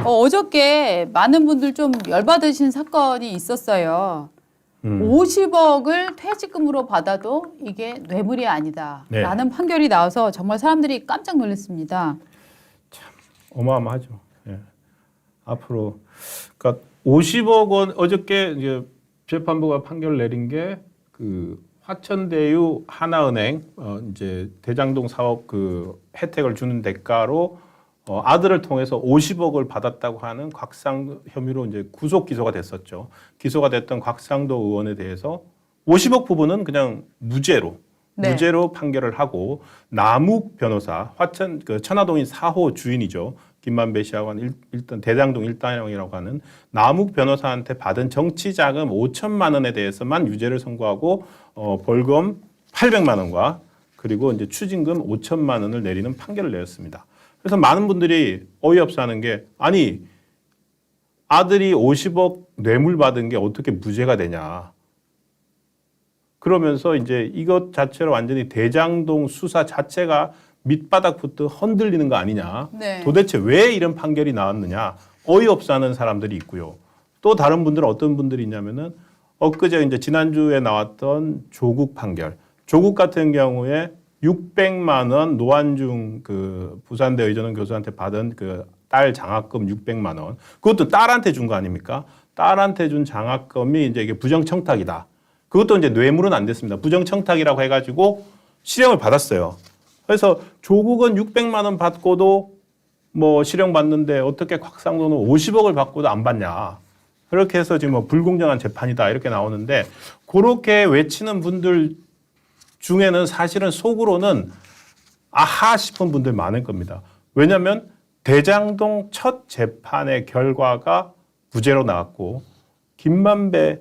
어저께 많은 분들 좀 열받으신 사건이 있었어요. 50억을 퇴직금으로 받아도 이게 뇌물이 아니다. 네. 라는 판결이 나와서 정말 사람들이 깜짝 놀랐습니다. 어마어마하죠. 예. 앞으로 그러니까 50억 원 어저께 이제 재판부가 판결 내린 게 그 화천대유 하나은행 이제 대장동 사업 그 혜택을 주는 대가로 아들을 통해서 50억을 받았다고 하는 곽상도 혐의로 이제 구속 기소가 됐었죠. 기소가 됐던 곽상도 의원에 대해서 50억 부분은 그냥 무죄로 판결을 하고 남욱 변호사 그 천화동인 4호 주인이죠. 김만배 씨하고 일단 대장동 일당이라고 하는 남욱 변호사한테 받은 정치자금 5천만 원에 대해서만 유죄를 선고하고 벌금 800만 원과 그리고 이제 추징금 5천만 원을 내리는 판결을 내렸습니다. 그래서 많은 분들이 어이없어하는 게 아니 아들이 50억 뇌물 받은 게 어떻게 무죄가 되냐. 그러면서 이제 이것 자체로 완전히 대장동 수사 자체가 밑바닥부터 흔들리는 거 아니냐. 네. 도대체 왜 이런 판결이 나왔느냐. 어이없어하는 사람들이 있고요. 또 다른 분들은 어떤 분들이 있냐면은 엊그제 이제 지난주에 나왔던 조국 판결. 조국 같은 경우에 600만 원 노한중 그 부산대 의전원 교수한테 받은 그 딸 장학금 600만 원. 그것도 딸한테 준 거 아닙니까? 딸한테 준 장학금이 이제 이게 부정청탁이다. 그것도 이제 뇌물은 안 됐습니다. 부정청탁이라고 해가지고 실형을 받았어요. 그래서 조국은 600만 원 받고도 뭐 실형 받는데 어떻게 곽상도는 50억을 받고도 안 받냐. 그렇게 해서 지금 뭐 불공정한 재판이다 이렇게 나오는데 그렇게 외치는 분들 중에는 사실은 속으로는 아하 싶은 분들 많을 겁니다. 왜냐하면 대장동 첫 재판의 결과가 무죄로 나왔고 김만배가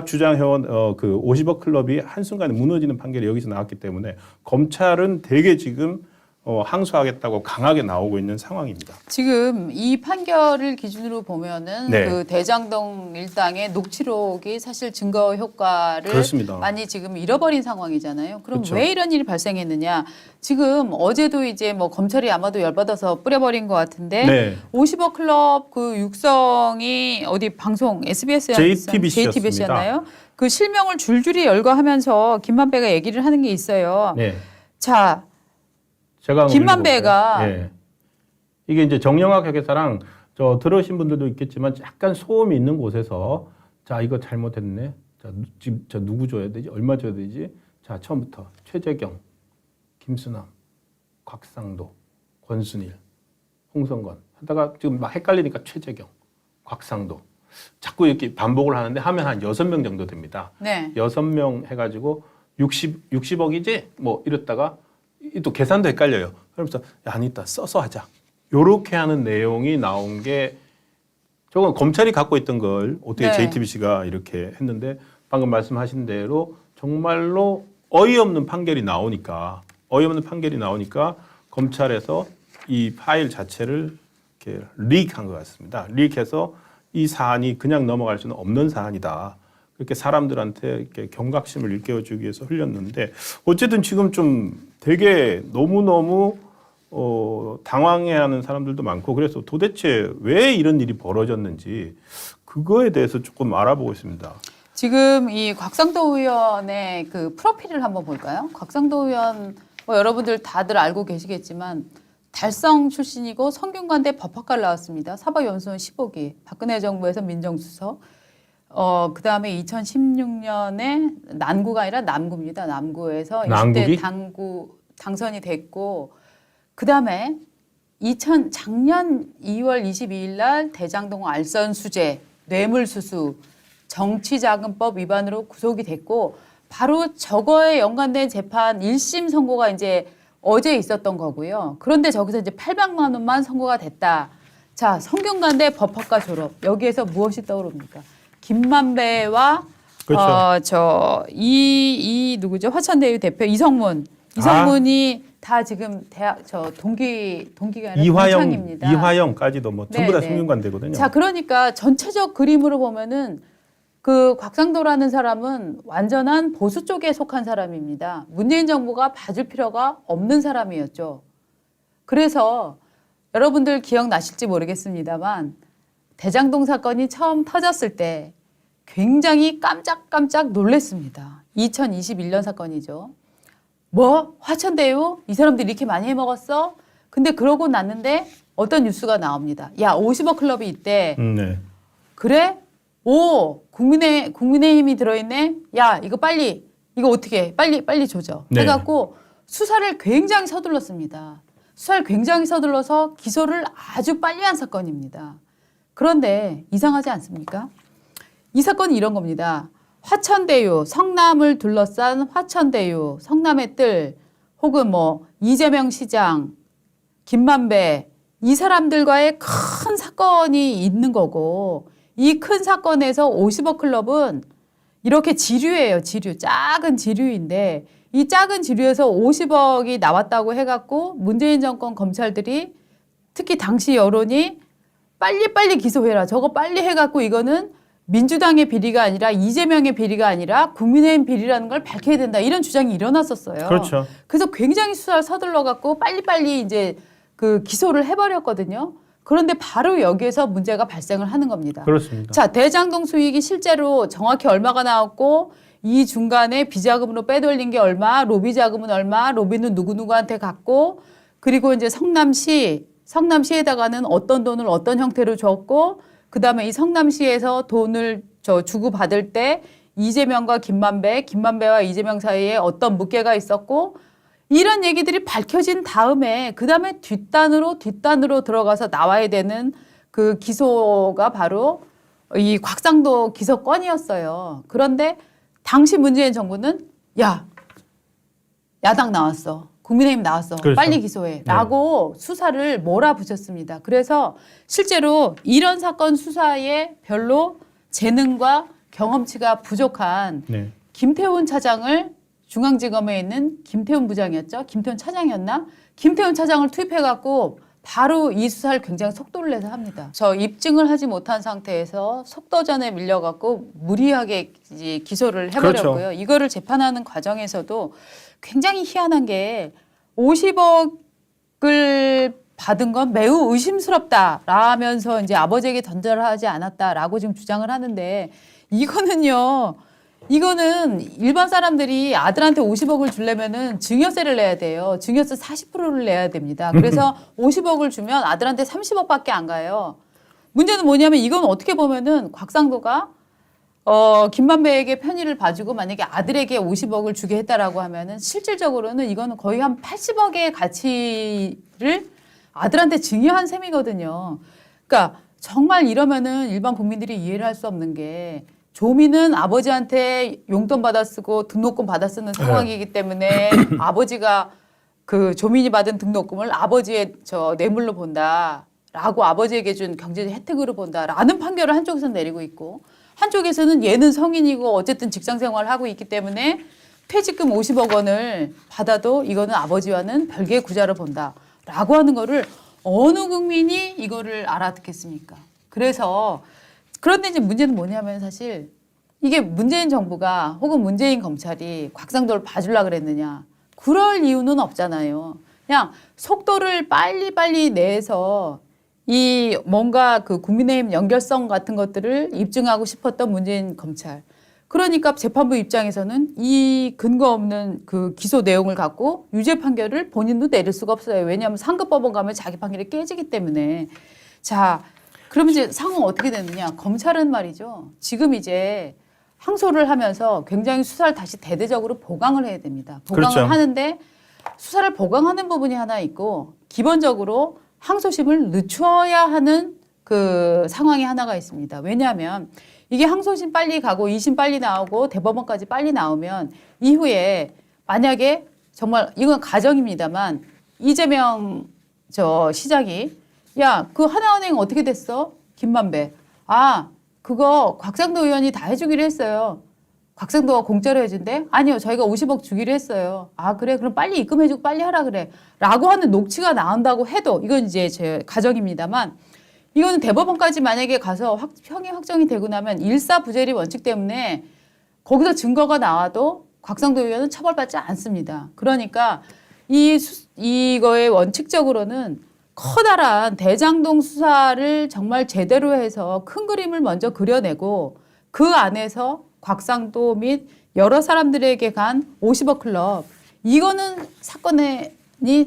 주장해온 그 50억 클럽이 한순간에 무너지는 판결이 여기서 나왔기 때문에 검찰은 되게 지금 항소하겠다고 강하게 나오고 있는 상황입니다. 지금 이 판결을 기준으로 보면은 네. 그 대장동 일당의 녹취록이 사실 증거 효과를 그렇습니다. 많이 지금 잃어버린 상황이잖아요. 그럼 그렇죠. 왜 이런 일이 발생했느냐? 지금 어제도 이제 뭐 검찰이 아마도 열받아서 뿌려버린 것 같은데 네. 50억 클럽 그 육성이 어디 방송 JTBC였나요? 그 실명을 줄줄이 열거하면서 김만배가 얘기를 하는 게 있어요. 네. 자. 제가 김만배가 예. 이게 이제 정영학 회계사랑 저 들으신 분들도 있겠지만 약간 소음이 있는 곳에서 자 이거 잘못했네. 자 지금 저 누구 줘야 되지? 얼마 줘야 되지? 자 처음부터 최재경, 김수남, 곽상도, 권순일, 홍성건 하다가 지금 막 헷갈리니까 최재경, 곽상도 자꾸 이렇게 반복을 하는데 하면 한 6명 정도 됩니다. 네. 6명 해가지고 60억이지? 뭐 이랬다가 또 계산도 헷갈려요. 그러면서 야, 아니다 써서 하자. 요렇게 하는 내용이 나온 게 저건 검찰이 갖고 있던 걸 어떻게 네. JTBC가 이렇게 했는데 방금 말씀하신 대로 정말로 어이없는 판결이 나오니까 검찰에서 이 파일 자체를 이렇게 리크한 것 같습니다. 리크해서 이 사안이 그냥 넘어갈 수는 없는 사안이다. 그렇게 사람들한테 이렇게 경각심을 일깨워주기 위해서 흘렸는데 어쨌든 지금 좀 되게 너무너무 당황해하는 사람들도 많고 그래서 도대체 왜 이런 일이 벌어졌는지 그거에 대해서 조금 알아보고 있습니다. 지금 이 곽상도 의원의 그 프로필을 한번 볼까요? 곽상도 의원 뭐 여러분들 다들 알고 계시겠지만 달성 출신이고 성균관대 법학과를 나왔습니다. 사법연수원 15기 박근혜 정부에서 민정수석. 그 다음에 2016년에 난구가 아니라 남구입니다. 남구에서 20대 당선이 됐고, 그 다음에 작년 2월 22일 날 대장동 알선 수재, 뇌물수수, 정치자금법 위반으로 구속이 됐고, 바로 저거에 연관된 재판 1심 선고가 이제 어제 있었던 거고요. 그런데 저기서 이제 800만 원만 선고가 됐다. 자, 성균관대 법학과 졸업. 여기에서 무엇이 떠오릅니까? 김만배와 그렇죠. 누구죠? 화천대유 대표 이성문이 다 지금 대학 동기가 아니라 동창입니다. 이화영까지도 뭐 전부 다 네네. 성균관대거든요. 자, 그러니까 전체적 그림으로 보면은 그 곽상도라는 사람은 완전한 보수 쪽에 속한 사람입니다. 문재인 정부가 봐줄 필요가 없는 사람이었죠. 그래서 여러분들 기억나실지 모르겠습니다만 대장동 사건이 처음 터졌을 때 굉장히 깜짝깜짝 놀랐습니다. 2021년 사건이죠. 뭐? 화천대유? 이 사람들이 이렇게 많이 해먹었어? 근데 그러고 났는데 어떤 뉴스가 나옵니다. 야, 50억 클럽이 있대. 네. 그래? 오, 국민의힘이 들어있네? 야, 이거 빨리, 이거 어떻게 해? 빨리 조져. 네. 해갖고 수사를 굉장히 서둘렀습니다. 수사를 굉장히 서둘러서 기소를 아주 빨리 한 사건입니다. 그런데 이상하지 않습니까? 이 사건은 이런 겁니다. 화천대유, 성남을 둘러싼 화천대유, 성남의 뜰, 혹은 뭐 이재명 시장, 김만배, 이 사람들과의 큰 사건이 있는 거고, 이 큰 사건에서 50억 클럽은 이렇게 지류예요, 지류. 작은 지류인데, 이 작은 지류에서 50억이 나왔다고 해갖고 문재인 정권 검찰들이 특히 당시 여론이 빨리빨리 기소해라. 저거 빨리 해갖고 이거는 민주당의 비리가 아니라 이재명의 비리가 아니라 국민의힘 비리라는 걸 밝혀야 된다. 이런 주장이 일어났었어요. 그렇죠. 그래서 굉장히 수사를 서둘러갖고 빨리빨리 이제 그 기소를 해버렸거든요. 그런데 바로 여기에서 문제가 발생을 하는 겁니다. 그렇습니다. 자, 대장동 수익이 실제로 정확히 얼마가 나왔고 이 중간에 비자금으로 빼돌린 게 얼마, 로비 자금은 얼마, 로비는 누구누구한테 갔고 그리고 이제 성남시에다가는 어떤 돈을 어떤 형태로 줬고 그다음에 이 성남시에서 돈을 주고받을 때 이재명과 김만배와 이재명 사이에 어떤 묵계가 있었고 이런 얘기들이 밝혀진 다음에 그다음에 뒷단으로 들어가서 나와야 되는 그 기소가 바로 이 곽상도 기소건이었어요. 그런데 당시 문재인 정부는 야, 야당 나왔어. 국민의힘 나왔어. 그렇죠. 빨리 기소해. 라고 수사를 몰아붙였습니다. 그래서 실제로 이런 사건 수사에 별로 재능과 경험치가 부족한 네. 김태훈 차장을 중앙지검에 있는 김태훈 부장이었죠. 김태훈 차장이었나? 김태훈 차장을 투입해갖고 바로 이 수사를 굉장히 속도를 내서 합니다. 저 입증을 하지 못한 상태에서 속도전에 밀려갖고 무리하게 이제 기소를 해버렸고요. 그렇죠. 이거를 재판하는 과정에서도 굉장히 희한한 게 50억을 받은 건 매우 의심스럽다라면서 이제 아버지에게 전달하지 않았다라고 지금 주장을 하는데 이거는 일반 사람들이 아들한테 50억을 주려면은 증여세를 내야 돼요. 증여세 40%를 내야 됩니다. 그래서 50억을 주면 아들한테 30억밖에 안 가요. 문제는 뭐냐면 이건 어떻게 보면은 곽상도가 김만배에게 편의를 봐주고 만약에 아들에게 50억을 주게 했다라고 하면은 실질적으로는 이거는 거의 한 80억의 가치를 아들한테 증여한 셈이거든요. 그러니까 정말 이러면은 일반 국민들이 이해를 할 수 없는 게 조미는 아버지한테 용돈 받아 쓰고 등록금 받아 쓰는 상황이기 때문에 아버지가 그 조민이 받은 등록금을 아버지의 뇌물로 본다라고 아버지에게 준 경제적 혜택으로 본다라는 판결을 한쪽에서 내리고 있고 한쪽에서는 얘는 성인이고 어쨌든 직장 생활을 하고 있기 때문에 퇴직금 50억 원을 받아도 이거는 아버지와는 별개의 구자로 본다라고 하는 거를 어느 국민이 이거를 알아듣겠습니까? 그런데 이제 문제는 뭐냐면 사실 이게 문재인 정부가 혹은 문재인 검찰이 곽상도를 봐주려고 그랬느냐. 그럴 이유는 없잖아요. 그냥 속도를 빨리빨리 내서 이 뭔가 그 국민의힘 연결성 같은 것들을 입증하고 싶었던 문재인 검찰. 그러니까 재판부 입장에서는 이 근거 없는 그 기소 내용을 갖고 유죄 판결을 본인도 내릴 수가 없어요. 왜냐하면 상급법원 가면 자기 판결이 깨지기 때문에. 자, 그러면 이제 상황은 어떻게 되느냐. 검찰은 말이죠. 지금 이제 항소를 하면서 굉장히 수사를 다시 대대적으로 보강을 해야 됩니다. 보강을 그렇죠. 하는데 수사를 보강하는 부분이 하나 있고 기본적으로 항소심을 늦춰야 하는 그 상황이 하나가 있습니다. 왜냐하면 이게 항소심 빨리 가고 2심 빨리 나오고 대법원까지 빨리 나오면 이후에 만약에 정말 이건 가정입니다만 이재명 시장이 야, 그 하나은행 어떻게 됐어? 김만배. 아, 그거 곽상도 의원이 다 해주기로 했어요. 곽상도가 공짜로 해준대? 아니요, 저희가 50억 주기로 했어요. 아, 그래? 그럼 빨리 입금해주고 빨리 하라 그래. 라고 하는 녹취가 나온다고 해도 이건 이제 제 가정입니다만 이거는 대법원까지 만약에 가서 형이 확정이 되고 나면 일사부재리 원칙 때문에 거기서 증거가 나와도 곽상도 의원은 처벌받지 않습니다. 그러니까 이거의 원칙적으로는 커다란 대장동 수사를 정말 제대로 해서 큰 그림을 먼저 그려내고 그 안에서 곽상도 및 여러 사람들에게 간 50억 클럽 이거는 사건의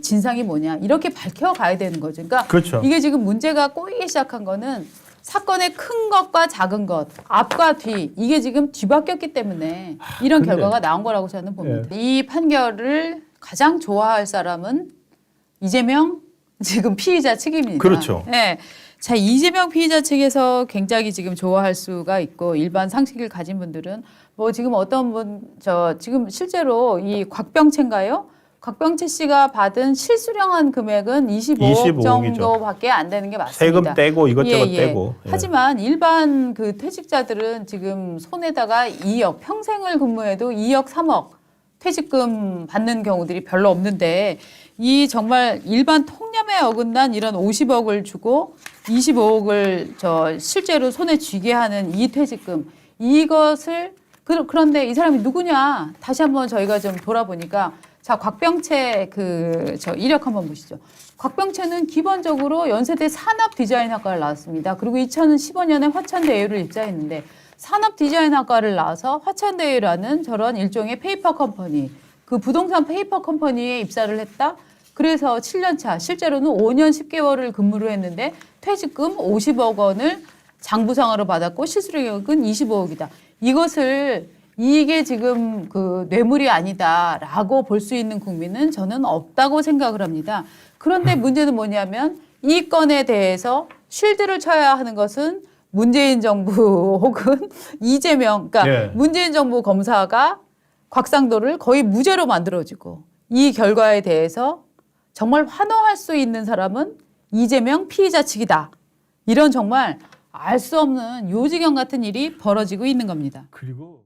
진상이 뭐냐 이렇게 밝혀가야 되는 거죠. 그러니까 그렇죠. 이게 지금 문제가 꼬이기 시작한 거는 사건의 큰 것과 작은 것, 앞과 뒤 이게 지금 뒤바뀌었기 때문에 이런 근데- 결과가 나온 거라고 저는 봅니다. 이 판결을 가장 좋아할 사람은 이재명 지금 피의자 측입니다. 그렇죠. 네. 자, 이재명 피의자 측에서 굉장히 지금 좋아할 수가 있고 일반 상식을 가진 분들은 뭐 지금 어떤 분 지금 실제로 이 곽병채인가요? 곽병채 씨가 받은 실수령한 금액은 25억 25억 정도밖에 안 되는 게 맞습니다. 세금 떼고 이것저것 떼고. 예. 하지만 일반 그 퇴직자들은 지금 손에다가 2억 평생을 근무해도 2억 3억 퇴직금 받는 경우들이 별로 없는데 이 정말 일반 통념에 어긋난 이런 50억을 주고 25억을 실제로 손에 쥐게 하는 이 퇴직금 이것을 그런데 이 사람이 누구냐 다시 한번 저희가 좀 돌아보니까 자 곽병채 이력 한번 보시죠. 곽병채는 기본적으로 연세대 산업 디자인학과를 나왔습니다. 그리고 2015년에 화천대유를 입사했는데 산업 디자인학과를 나와서 화천대유라는 저런 일종의 페이퍼 컴퍼니 그 부동산 페이퍼 컴퍼니에 입사를 했다. 그래서 7년 차 실제로는 5년 10개월을 근무를 했는데 퇴직금 50억 원을 장부상으로 받았고 실수령액은 25억이다. 이게 지금 그 뇌물이 아니다라고 볼 수 있는 국민은 저는 없다고 생각을 합니다. 그런데 문제는 뭐냐면 이 건에 대해서 쉴드를 쳐야 하는 것은 문재인 정부 혹은 이재명, 그러니까 예. 문재인 정부 검사가 곽상도를 거의 무죄로 만들어지고 이 결과에 대해서 정말 환호할 수 있는 사람은 이재명 피의자 측이다. 이런 정말 알 수 없는 요지경 같은 일이 벌어지고 있는 겁니다. 그리고